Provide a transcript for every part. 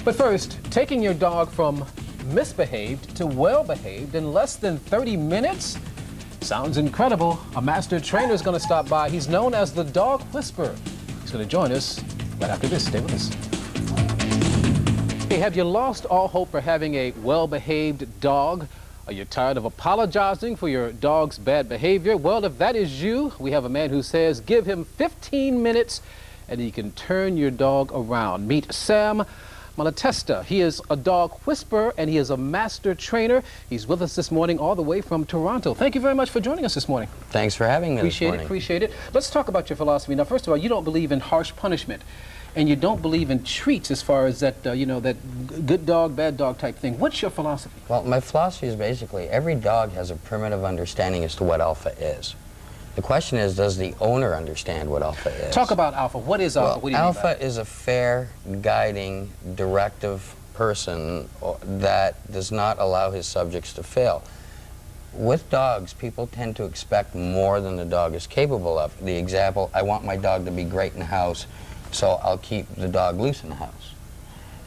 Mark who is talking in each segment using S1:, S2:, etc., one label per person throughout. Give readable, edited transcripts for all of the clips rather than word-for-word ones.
S1: But first, taking your dog from misbehaved to well-behaved in less than 30 minutes? Sounds incredible. A master trainer is going to stop by. He's known as the Dog Whisperer. He's going to join us right after this. Stay with us. Hey, have you lost all hope for having a well-behaved dog? Are you tired of apologizing for your dog's bad behavior? Well, if that is you, we have a man who says give him 15 minutes and he can turn your dog around. Meet Sam Malatesta. He is a dog whisperer and he is a master trainer. He's with us this morning all the way from Toronto. Thank you very much for joining us this morning.
S2: Thanks for having me this morning.
S1: Appreciate it. Let's talk about your philosophy. Now, first of all, you don't believe in harsh punishment. And you don't believe in treats as far as that, that good dog, bad dog type thing. What's your philosophy?
S2: Well, my philosophy is basically every dog has a primitive understanding as to what alpha is. The question is, does the owner understand what alpha is?
S1: Talk about alpha. What is alpha?
S2: Well,
S1: What do you mean by
S2: alpha
S1: it?
S2: is a fair, guiding, directive person that does not allow his subjects to fail. With dogs, people tend to expect more than the dog is capable of. The example, I want my dog to be great in the house, so I'll keep the dog loose in the house.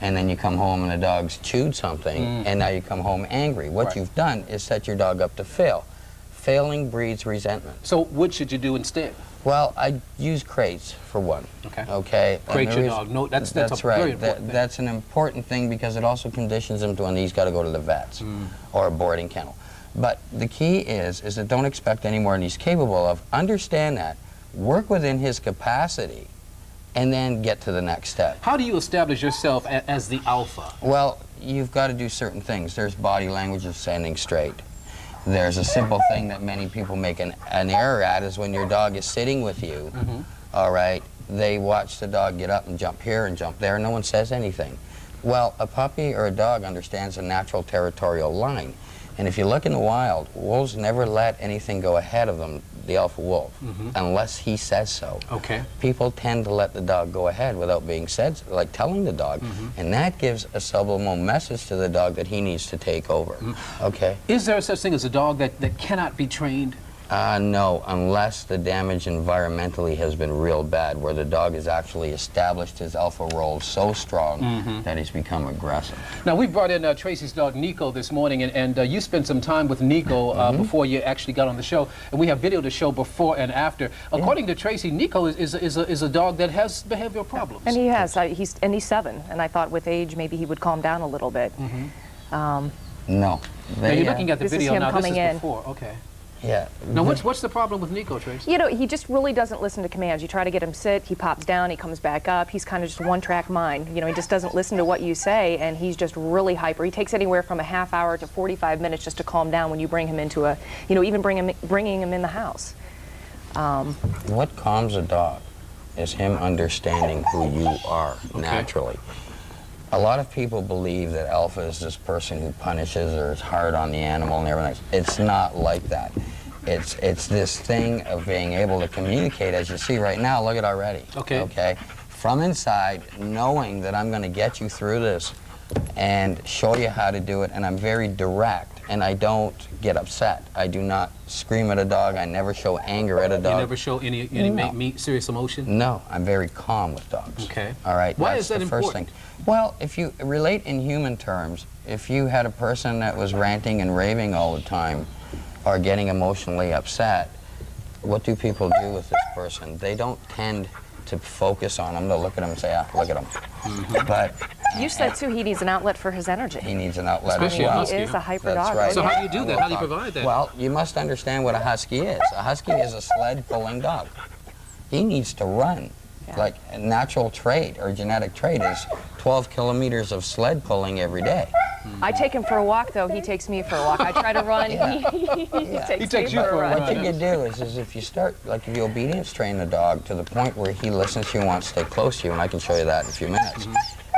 S2: And then you come home and the dog's chewed something, and now you come home angry. What you've done is set your dog up to fail. Failing breeds resentment.
S1: So what should you do instead?
S2: Well, I use crates for one. Okay.
S1: Crate your dog. No, that's
S2: right.
S1: very important thing.
S2: That's an important thing because it also conditions him to when he's got to go to the vets or a boarding kennel. But the key is that don't expect any more than he's capable of. Understand that. Work within his capacity and then get to the next step.
S1: How do you establish yourself as the alpha?
S2: Well, you've got to do certain things. There's body language of standing straight. There's a simple thing that many people make an error at is when your dog is sitting with you, all right, they watch the dog get up and jump here and jump there, and no one says anything. Well, a puppy or a dog understands a natural territorial line. And if you look in the wild, wolves never let anything go ahead of them, the alpha wolf, unless he says so.
S1: Okay.
S2: People tend to let the dog go ahead without being said, like telling the dog, and that gives a subliminal message to the dog that he needs to take over. Okay.
S1: Is there such thing as a dog that cannot be trained?
S2: No, unless the damage environmentally has been real bad, where the dog has actually established his alpha role so strong that he's become aggressive.
S1: Now, we brought in Tracy's dog, Nico, this morning, and you spent some time with Nico before you actually got on the show, and we have video to show before and after. According to Tracy, Nico is a dog that has behavioral problems.
S3: And he has. He's 7, and I thought with age maybe he would calm down a little bit.
S2: No.
S1: Now, you're looking at the
S3: this
S1: video
S3: is him
S1: now.
S3: coming
S1: This is
S3: in.
S1: before. Okay.
S2: Yeah.
S1: Now, what's the problem with Nico, Tracy?
S3: You know, he just really doesn't listen to commands. You try to get him sit, he pops down, he comes back up. He's kind of just one-track mind. You know, he just doesn't listen to what you say, and he's just really hyper. He takes anywhere from a half hour to 45 minutes just to calm down when you bring him into even bringing him in the house.
S2: What calms a dog is him understanding who you are naturally. A lot of people believe that alpha is this person who punishes or is hard on the animal and everything. It's not like that. It's this thing of being able to communicate, as you see right now. Look at already. Okay. From inside, knowing that I'm going to get you through this and show you how to do it, and I'm very direct, and I don't get upset. I do not scream at a dog. I never show anger at a dog.
S1: You never show any serious emotion?
S2: No, I'm very calm with dogs.
S1: Okay.
S2: All right.
S1: Why
S2: That's
S1: is that
S2: the
S1: important?
S2: first thing. Well, if you relate in human terms, if you had a person that was ranting and raving all the time or getting emotionally upset, what do people do with this person? They don't tend to focus on them. They'll look at them and say, look at them. But
S3: you said, too, he needs an outlet for his energy.
S2: he needs an outlet
S1: Especially
S2: as
S1: a
S2: well.
S1: husky.
S3: He is a hyper
S2: That's
S3: dog.
S2: right.
S1: So how do you do that? How do you provide that?
S2: Well, you must understand what a husky is. A husky is a sled-pulling dog. He needs to run. Like a natural trait or genetic trait is 12 kilometers of sled pulling every day.
S3: I take him for a walk, though. He takes me for a walk. I try to run. He takes me for a run.
S2: What you can do is if you start, like if you obedience train the dog to the point where he listens to you and wants to stay close to you, and I can show you that in a few minutes,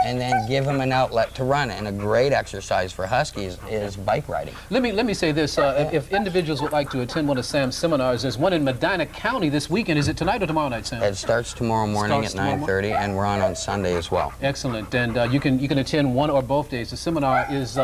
S2: and then give him an outlet to run. And a great exercise for huskies is bike riding.
S1: Let me say this. If individuals would like to attend one of Sam's seminars, there's one in Medina County this weekend. Is it tonight or tomorrow night, Sam?
S2: It starts tomorrow morning at 9:30, and we're on Sunday as well.
S1: Excellent. And you can attend one or both days. The seminar is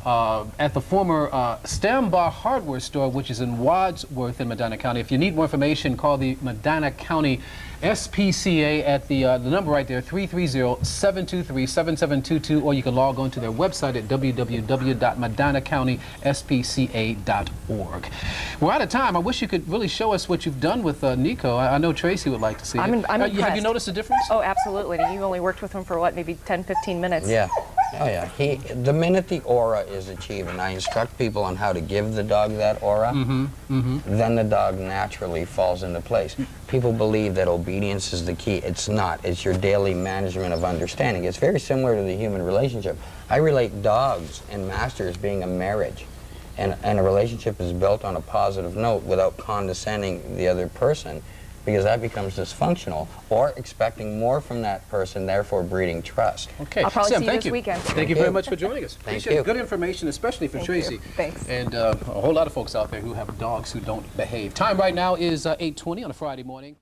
S1: at the former Stambar Hardware Store, which is in Wadsworth in Medina County. If you need more information, call the Medina County SPCA at the number right there, 330-723-7722, or you can log on to their website at www.medinacountysPCA.org. We're out of time. I wish you could really show us what you've done with Nico. I know Tracy would like to see it.
S3: I'm impressed.
S1: Have you noticed a difference?
S3: Oh, absolutely. You only worked with him for what, maybe 10, 15 minutes?
S2: Yeah. Oh yeah. The minute the aura is achieved, and I instruct people on how to give the dog that aura, then the dog naturally falls into place. People believe that obedience is the key. It's not. It's your daily management of understanding. It's very similar to the human relationship. I relate dogs and masters being a marriage, and a relationship is built on a positive note without condescending the other person, because that becomes dysfunctional, or expecting more from that person, therefore breeding trust.
S1: Okay.
S3: I'll probably
S1: Sam,
S3: see you
S1: thank
S3: this weekend.
S1: Thank you very much for joining us.
S2: Thank
S1: Appreciate
S2: you.
S1: it. Good information, especially for
S3: Thank
S1: Tracy.
S3: you. Thanks.
S1: And a whole lot of folks out there who have dogs who don't behave. Time right now is 8:20 on a Friday morning.